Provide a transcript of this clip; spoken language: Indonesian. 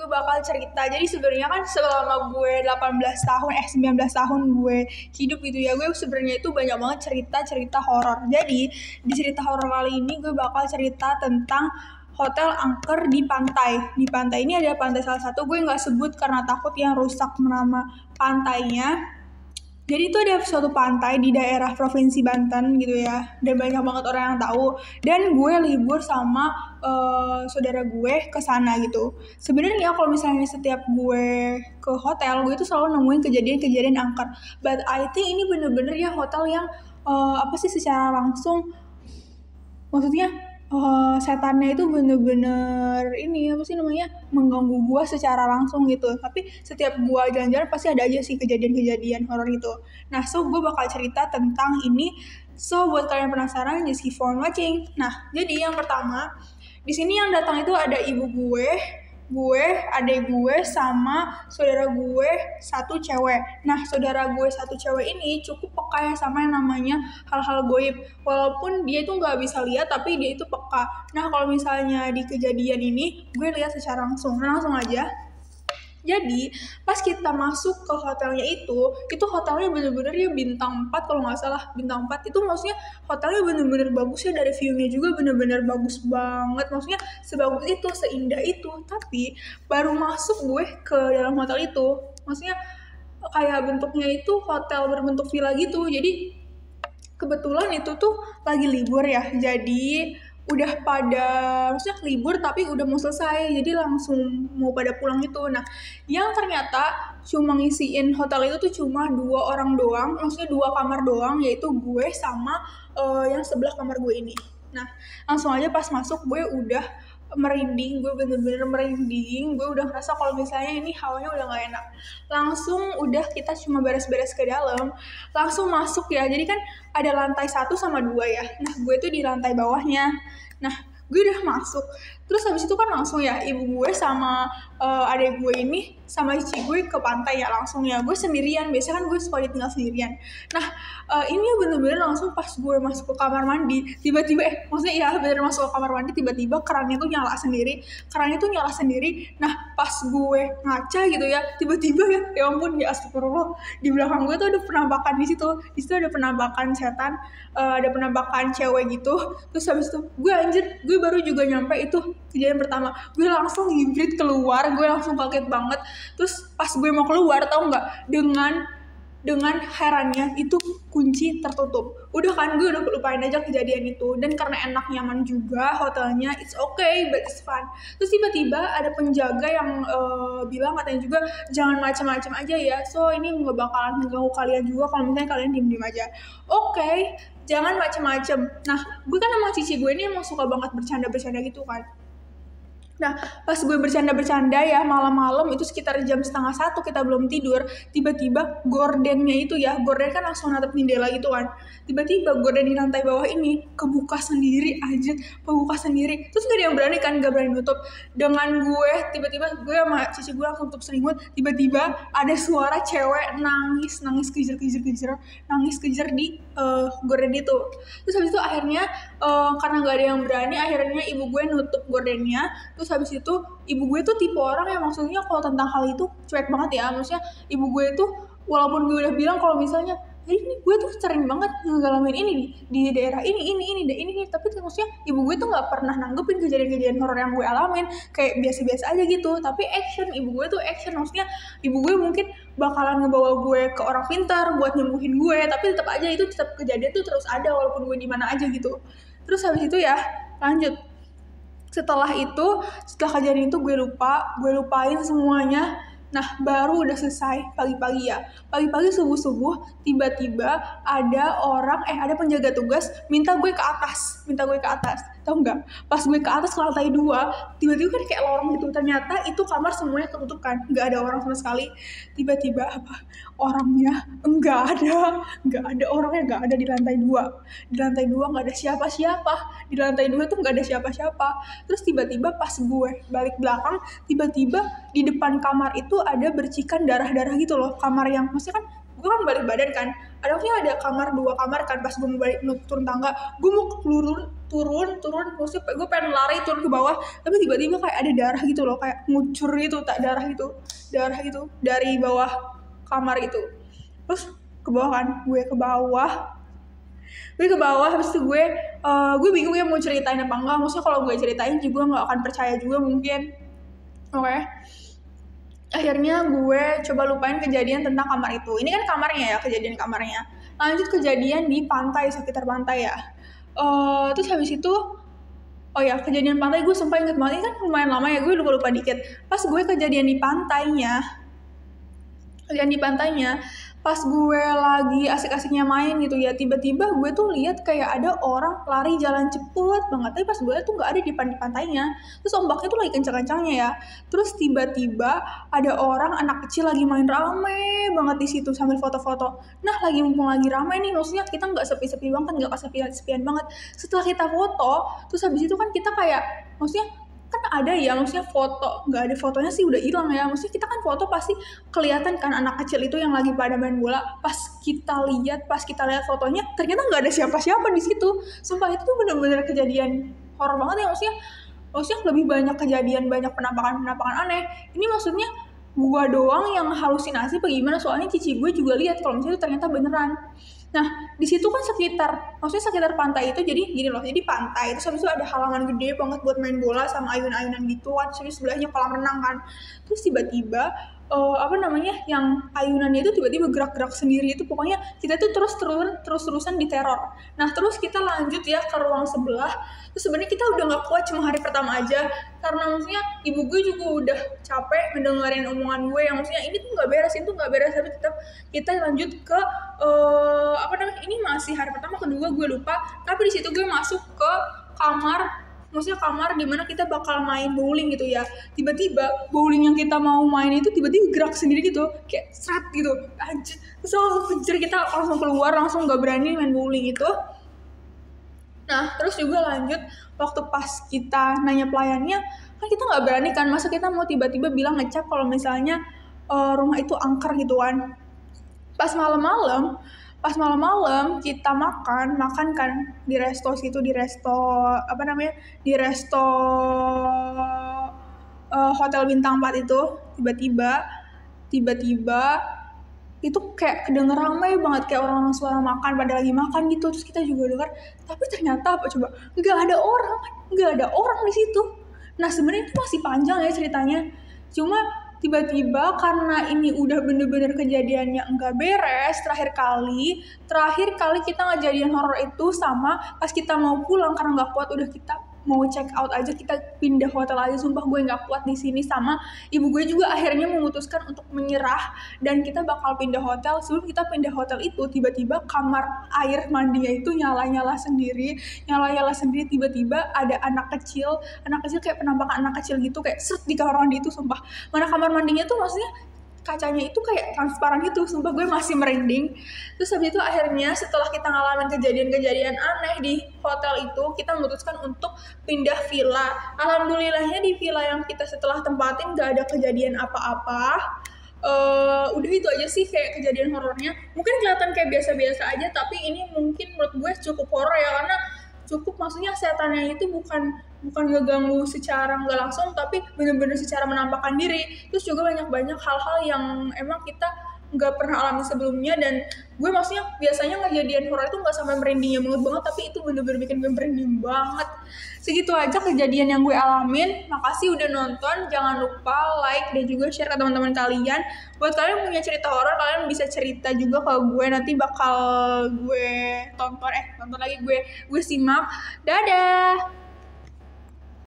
gue bakal cerita. Jadi sebenarnya kan selama gue 19 tahun gue hidup gitu ya, gue sebenarnya itu banyak banget cerita horor. Jadi di cerita horor kali ini gue bakal cerita tentang hotel angker di pantai. Di pantai ini ada pantai salah satu, gue nggak sebut karena takut yang rusak nama pantainya. Jadi itu ada suatu pantai di daerah Provinsi Banten gitu ya, dan banyak banget orang yang tahu. Dan gue libur sama saudara gue ke sana gitu. Sebenarnya kalau misalnya setiap gue ke hotel, gue itu selalu nemuin kejadian-kejadian angker. But I think ini bener-bener ya hotel yang secara langsung, maksudnya setannya itu bener-bener mengganggu gua secara langsung gitu. Tapi setiap gua jalan-jalan pasti ada aja sih kejadian-kejadian horor itu. Nah, so gua bakal cerita tentang ini. So buat kalian penasaran, just keep on watching. Nah, jadi yang pertama di sini yang datang itu ada ibu gue, adik gue, sama saudara gue satu cewek. Nah, saudara gue satu cewek ini cukup peka ya sama yang namanya hal-hal goib. Walaupun dia itu nggak bisa lihat, tapi dia itu peka. Nah, kalau misalnya di kejadian ini, gue lihat secara langsung. Nah, langsung aja. Jadi, pas kita masuk ke hotelnya itu hotelnya bener-bener ya bintang 4 kalau nggak salah, bintang 4 itu maksudnya hotelnya bener-bener bagus ya, dari view-nya juga bener-bener bagus banget, maksudnya sebagus itu, seindah itu. Tapi baru masuk gue ke dalam hotel itu, maksudnya kayak bentuknya itu hotel berbentuk villa gitu. Jadi kebetulan itu tuh lagi libur ya, jadi udah pada, maksudnya libur tapi udah mau selesai, jadi langsung mau pada pulang gitu. Nah, yang ternyata cuma ngisiin hotel itu tuh cuma 2 orang doang, maksudnya 2 kamar doang, yaitu gue sama yang sebelah kamar gue ini. Nah, langsung aja pas masuk gue udah merinding, gue bener-bener merinding, gue udah ngerasa kalau misalnya ini hawanya udah gak enak. Langsung udah kita cuma beres-beres ke dalam, langsung masuk ya. Jadi kan ada lantai 1 sama 2 ya. Nah, gue tuh di lantai bawahnya. Nah, gue udah masuk. Terus habis itu kan langsung ya ibu gue sama adik gue ini sama cici gue ke pantai ya, langsung ya. Gue sendirian, biasanya kan gue suka ditinggal sendirian. Nah, ini ya bener-bener langsung pas gue masuk ke kamar mandi, tiba-tiba maksudnya ya bener masuk ke kamar mandi, tiba-tiba kerannya tuh nyala sendiri. Nah, pas gue ngaca gitu ya, tiba-tiba ya ampun ya astagfirullah, di belakang gue tuh ada penampakan di situ ada penampakan setan, ada penampakan cewek gitu. Terus habis itu gue baru juga nyampe itu kejadian pertama, gue langsung hibrid keluar, gue langsung kaget banget. Terus pas gue mau keluar, tau nggak, dengan herannya itu kunci tertutup. Udah kan, gue udah lupain aja kejadian itu. Dan karena enak, nyaman juga hotelnya, it's okay but it's fun. Terus tiba-tiba ada penjaga yang bilang katanya juga jangan macam-macam aja ya, so ini nggak bakalan mengganggu kalian juga kalau misalnya kalian diem-diem aja. Oke, jangan macam-macam. Nah, gue kan sama cici gue ini emang suka banget bercanda-bercanda gitu kan. Nah, pas gue bercanda-bercanda ya, malam-malam itu sekitar jam 12:30 kita belum tidur, tiba-tiba gordennya itu ya, gorden kan langsung natap jendela gitu kan, tiba-tiba gorden di lantai bawah ini kebuka sendiri aja, terus gak ada yang berani kan, gak berani nutup. Dengan gue, tiba-tiba gue sama cici gue langsung tutup selimut, tiba-tiba ada suara cewek nangis kejer di gorden itu. Terus habis itu akhirnya karena gak ada yang berani, akhirnya ibu gue nutup gordennya. Terus habis itu ibu gue tuh tipe orang yang maksudnya kalau tentang hal itu cuek banget ya. Maksudnya ibu gue tuh walaupun gue udah bilang kalau misalnya ini gue tuh sering banget ngalamin ini di daerah ini, tapi maksudnya ibu gue tuh nggak pernah nanggepin kejadian-kejadian horor yang gue alamin, kayak biasa-biasa aja gitu. Tapi ibu gue tuh action, maksudnya ibu gue mungkin bakalan ngebawa gue ke orang pintar buat nyembuhin gue, tapi tetap aja itu kejadian tuh terus ada walaupun gue di mana aja gitu. Terus habis itu ya lanjut. Setelah kejadian itu gue lupain semuanya. Nah, baru udah selesai pagi-pagi subuh-subuh, tiba-tiba ada penjaga tugas minta gue ke atas, tau nggak? Pas gue ke atas ke lantai 2, tiba-tiba kan kayak lorong gitu, ternyata itu kamar semuanya ketutup kan, nggak ada orang sama sekali. Tiba-tiba orangnya nggak ada orangnya, nggak ada di lantai 2 nggak ada siapa-siapa, di lantai 2 tuh nggak ada siapa-siapa. Terus tiba-tiba pas gue balik belakang, tiba-tiba di depan kamar itu ada bercikan darah-darah gitu loh. Kamar yang maksudnya kan gue balik badan kan, ada kamar 2 kamar kan. Pas gue mau balik turun tangga, gue mau turun maksudnya gue pengen lari turun ke bawah, tapi tiba-tiba kayak ada darah gitu loh, kayak ngucur gitu, darah gitu dari bawah kamar itu. Terus ke bawah kan, gue ke bawah habis itu gue bingung ya mau ceritain apa enggak. Maksudnya kalau gue ceritain juga nggak akan percaya juga mungkin. Oke. Akhirnya gue coba lupain kejadian tentang kamar itu. Ini kan kamarnya ya, kejadian kamarnya. Lanjut kejadian di pantai, sekitar pantai ya. Terus habis itu, oh ya, kejadian pantai gue sumpah inget banget. Ini kan lumayan lama ya, gue lupa dikit. Pas gue kejadian di pantainya, pas gue lagi asik-asiknya main gitu ya, tiba-tiba gue tuh lihat kayak ada orang lari jalan cepet banget, tapi pas gue liat tuh nggak ada di pantainya. Terus ombaknya tuh lagi kencang-kencangnya ya. Terus tiba-tiba ada orang, anak kecil lagi main rame banget di situ sambil foto-foto. Nah mumpung lagi rame nih, maksudnya kita nggak sepi-sepi banget, nggak kesepian banget. Setelah kita foto, terus habis itu kan kita kayak, maksudnya kan ada ya, maksudnya foto nggak ada fotonya sih udah hilang ya, maksudnya kita kan foto pasti kelihatan kan anak kecil itu yang lagi pada main bola. Pas kita lihat fotonya ternyata nggak ada siapa-siapa di situ. Sumpah itu tuh bener-bener kejadian horor banget ya, maksudnya lebih banyak kejadian, banyak penampakan aneh. Ini maksudnya gua doang yang halusinasi apa gimana, soalnya cici gue juga lihat kalau misalnya itu ternyata beneran. Nah, di situ kan sekitar pantai itu, jadi gini loh, jadi pantai itu habis itu ada halaman gede banget buat main bola sama ayun-ayunan gitu kan, terus sebelahnya kolam renang kan. Terus tiba-tiba yang ayunannya itu tiba-tiba gerak-gerak sendiri, itu pokoknya kita tuh terus-terusan diteror. Nah, terus kita lanjut ya ke ruang sebelah. Terus sebenarnya kita udah nggak kuat cuma hari pertama aja, karena maksudnya ibu gue juga udah capek mendengarin omongan gue yang maksudnya ini tuh nggak beres, tapi tetap kita lanjut ke ini masih hari pertama kedua gue lupa, tapi di situ gue masuk ke kamar, maksudnya kamar dimana kita bakal main bowling gitu ya. Tiba-tiba bowling yang kita mau main itu tiba-tiba gerak sendiri gitu, kayak seret gitu, anjir. Terus langsung kita langsung keluar, langsung nggak berani main bowling itu. Nah terus juga lanjut waktu pas kita nanya pelayannya, kan kita nggak berani kan, masa kita mau tiba-tiba bilang ngecap kalau misalnya rumah itu angker gitu kan. Pas malam-malam kita makan kan di resto hotel bintang 4 itu. Tiba-tiba itu kayak kedenger ramai banget, kayak orang suara makan pada lagi makan gitu. Terus kita juga dengar, tapi ternyata apa coba, nggak ada orang di situ. Nah sebenarnya itu masih panjang ya ceritanya, cuma tiba-tiba karena ini udah bener-bener kejadiannya enggak beres. Terakhir kali kita ngejadian horor itu sama pas kita mau pulang, karena nggak kuat, udah kita mau check out aja, kita pindah hotel aja. Sumpah gue nggak kuat di sini, sama ibu gue juga akhirnya memutuskan untuk menyerah dan kita bakal pindah hotel. Sebelum kita pindah hotel itu, tiba-tiba kamar air mandinya itu nyala-nyala sendiri. Tiba-tiba ada anak kecil kayak penampakan anak kecil gitu, kayak seret di kamar mandi itu. Sumpah, mana kamar mandinya tuh maksudnya kacanya itu kayak transparan gitu. Sumpah gue masih merinding. Terus habis itu akhirnya setelah kita ngalamin kejadian-kejadian aneh di hotel itu, kita memutuskan untuk pindah villa. Alhamdulillahnya di villa yang kita setelah tempatin gak ada kejadian apa-apa. Udah itu aja sih kayak kejadian horornya. Mungkin kelihatan kayak biasa-biasa aja, tapi ini mungkin menurut gue cukup horor ya, karena maksudnya setannya itu bukan ngeganggu secara nggak langsung, tapi benar-benar secara menampakkan diri. Terus juga banyak hal-hal yang emang kita nggak pernah alami sebelumnya, dan gue maksudnya biasanya ngejadian horor itu nggak sampai merindingnya banget, tapi itu benar-benar bikin gue merinding banget. Segitu aja kejadian yang gue alamin. Makasih udah nonton, jangan lupa like dan juga share ke teman-teman kalian. Buat kalian punya cerita horor, kalian bisa cerita juga ke gue, nanti bakal gue tonton lagi, gue simak. Dadah.